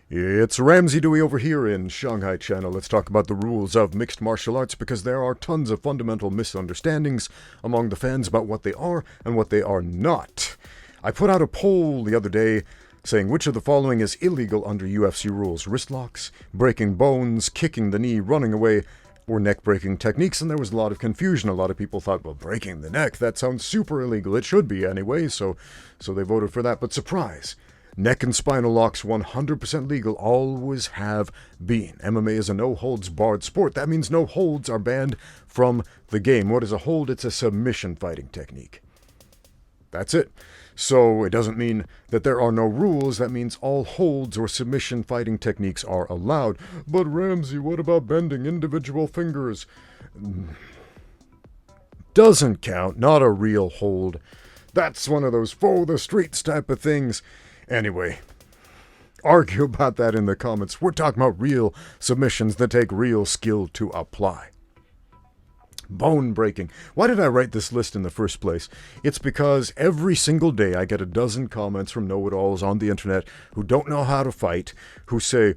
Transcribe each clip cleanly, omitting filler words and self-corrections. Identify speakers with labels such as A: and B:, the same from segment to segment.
A: It's Ramsey Dewey over here in Shanghai channel. Let's talk about the rules of mixed martial arts because there are tons of fundamental misunderstandings among the fans about what they are and what they are not. I put out a poll the other day saying which of the following is illegal under UFC rules: wrist locks, breaking bones, kicking the knee, running away, or neck-breaking techniques, and there was a lot of confusion. A lot of people thought, well, breaking the neck, that sounds super illegal. It should be anyway, so they voted for that. But surprise, neck and spinal locks, 100% legal, always have been. MMA is a no-holds-barred sport. That means no holds are banned from the game. What is a hold? It's a submission fighting technique. That's it. So it doesn't mean that there are no rules. That means all holds or submission fighting techniques are allowed. But Ramsey, what about bending individual fingers? Doesn't count. Not a real hold. That's one of those for the streets type of things. Anyway, argue about that in the comments. We're talking about real submissions that take real skill to apply. Bone breaking. Why did I write this list in the first place? It's because every single day I get a dozen comments from know-it-alls on the internet who don't know how to fight, who say,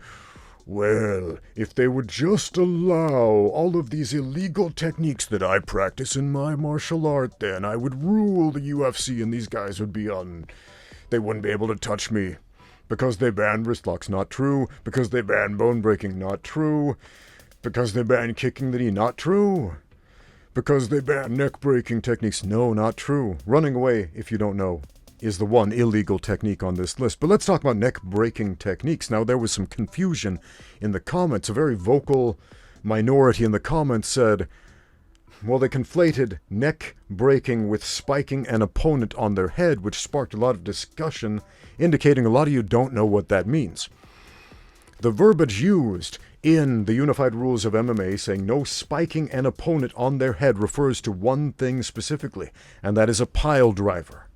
A: well, if they would just allow all of these illegal techniques that I practice in my martial art, then I would rule the UFC and these guys would be they wouldn't be able to touch me. Because they banned wrist locks, not true. Because they banned bone breaking, not true. Because they banned kicking the knee, not true. Because they ban neck-breaking techniques. No, not true. Running away, if you don't know, is the one illegal technique on this list. But let's talk about neck-breaking techniques. Now, there was some confusion in the comments. A very vocal minority in the comments said, well, they conflated neck-breaking with spiking an opponent on their head, which sparked a lot of discussion, indicating a lot of you don't know what that means. The verbiage used in the unified rules of MMA saying no spiking an opponent on their head refers to one thing specifically, and that is a pile driver.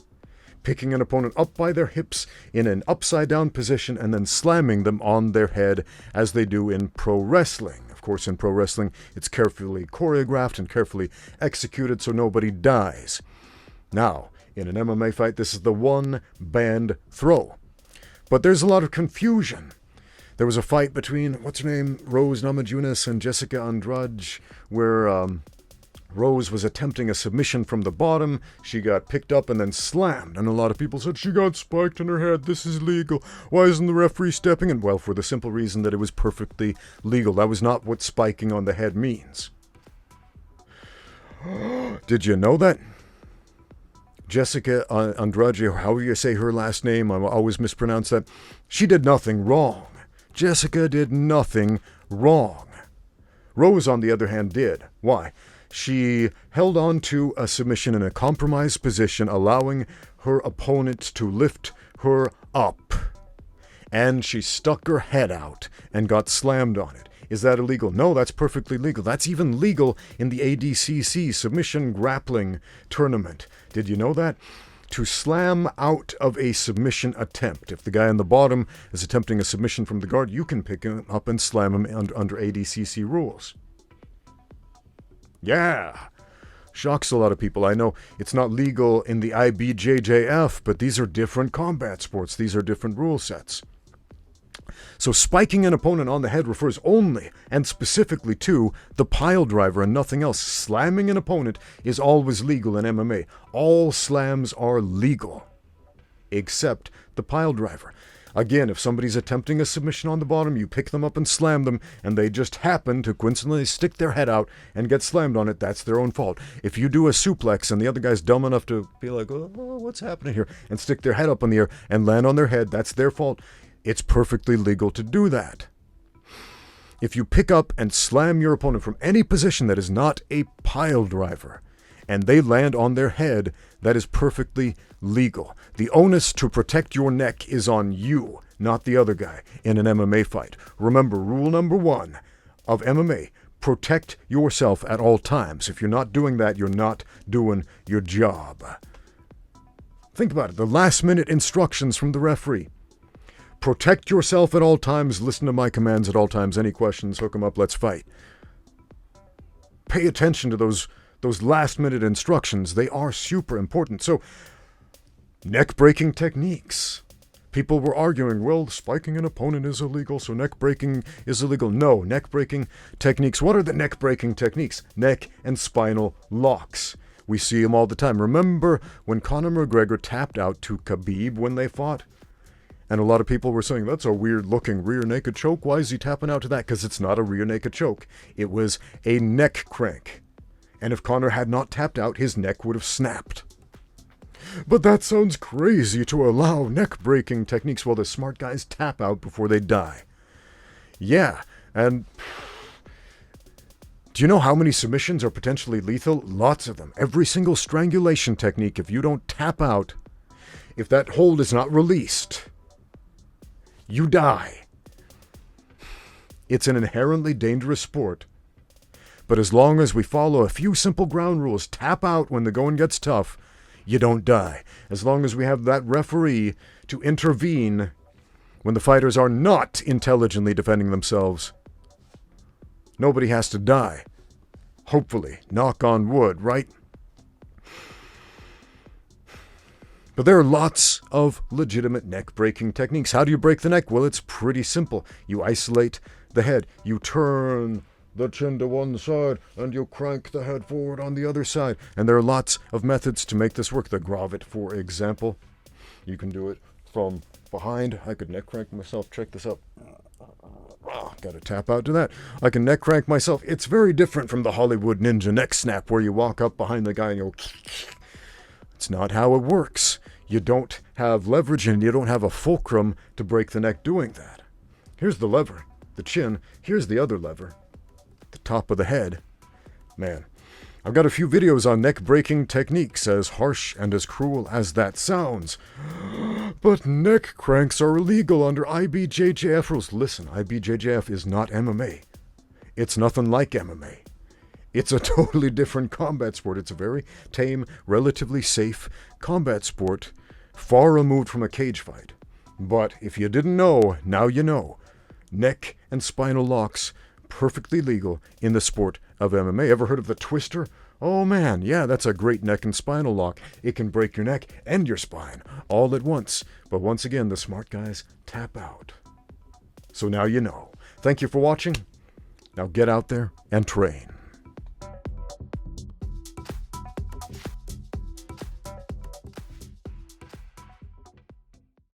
A: Picking an opponent up by their hips in an upside-down position and then slamming them on their head as they do in pro wrestling. Of course, in pro wrestling, it's carefully choreographed and carefully executed so nobody dies. Now, in an MMA fight, this is the one banned throw. But there's a lot of confusion. There was a fight between, what's her name, Rose Namajunas and Jessica Andrade, where Rose was attempting a submission from the bottom. She got picked up and then slammed, and a lot of people said she got spiked in her head. This is illegal. Why isn't the referee stepping in? Well, for the simple reason that it was perfectly legal. That was not what spiking on the head means. Did you know that? Jessica Andrade, or however you say her last name, I always mispronounce that. She did nothing wrong. Jessica did nothing wrong. Rose, on the other hand, did. Why? She held on to a submission in a compromised position, allowing her opponent to lift her up. And she stuck her head out and got slammed on it. Is that illegal? No, that's perfectly legal. That's even legal in the ADCC Submission Grappling Tournament. Did you know that? To slam out of a submission attempt. If the guy on the bottom is attempting a submission from the guard, you can pick him up and slam him under ADCC rules. Yeah. Shocks a lot of people. I know it's not legal in the IBJJF, but these are different combat sports. These are different rule sets. So spiking an opponent on the head refers only and specifically to the pile driver and nothing else. Slamming an opponent is always legal in MMA. All slams are legal, except the pile driver. Again, if somebody's attempting a submission on the bottom, you pick them up and slam them, and they just happen to coincidentally stick their head out and get slammed on it, that's their own fault. If you do a suplex and the other guy's dumb enough to be like, oh, what's happening here, and stick their head up in the air and land on their head, that's their fault. It's perfectly legal to do that. If you pick up and slam your opponent from any position that is not a pile driver, and they land on their head, that is perfectly legal. The onus to protect your neck is on you, not the other guy, in an MMA fight. Remember, rule number 1 of MMA, protect yourself at all times. If you're not doing that, you're not doing your job. Think about it, the last-minute instructions from the referee. Protect yourself at all times, listen to my commands at all times. Any questions, hook them up, let's fight. Pay attention to those last-minute instructions. They are super important. So, neck-breaking techniques. People were arguing, well, spiking an opponent is illegal, so neck breaking is illegal. No, neck breaking techniques. What are the neck breaking techniques? Neck and spinal locks. We see them all the time. Remember when Conor McGregor tapped out to Khabib when they fought? And a lot of people were saying, that's a weird looking rear naked choke. Why is he tapping out to that? Because it's not a rear naked choke. It was a neck crank. And if Conor had not tapped out, his neck would have snapped. But that sounds crazy to allow neck-breaking techniques while the smart guys tap out before they die. Yeah, and do you know how many submissions are potentially lethal? Lots of them. Every single strangulation technique, if you don't tap out, if that hold is not released, you die. It's an inherently dangerous sport. But as long as we follow a few simple ground rules, tap out when the going gets tough, you don't die. As long as we have that referee to intervene when the fighters are not intelligently defending themselves, nobody has to die. Hopefully. Knock on wood, right? But there are lots of legitimate neck-breaking techniques. How do you break the neck? Well, it's pretty simple. You isolate the head. You turn the chin to one side, and you crank the head forward on the other side. And there are lots of methods to make this work. The Grovit, for example. You can do it from behind. I could neck crank myself. Check this out. Got to tap out to that. I can neck crank myself. It's very different from the Hollywood Ninja neck snap where you walk up behind the guy and you go... It's not how it works. You don't have leverage and you don't have a fulcrum to break the neck doing that. Here's the lever, the chin. Here's the other lever, the top of the head. Man, I've got a few videos on neck-breaking techniques, as harsh and as cruel as that sounds. But neck cranks are illegal under IBJJF rules. Listen, IBJJF is not MMA. It's nothing like MMA. It's a totally different combat sport. It's a very tame, relatively safe combat sport, far removed from a cage fight. But if you didn't know, now you know. Neck and spinal locks, perfectly legal in the sport of MMA. Ever heard of the twister? Oh man, yeah, that's a great neck and spinal lock. It can break your neck and your spine all at once. But once again, the smart guys tap out. So now you know. Thank you for watching. Now get out there and train.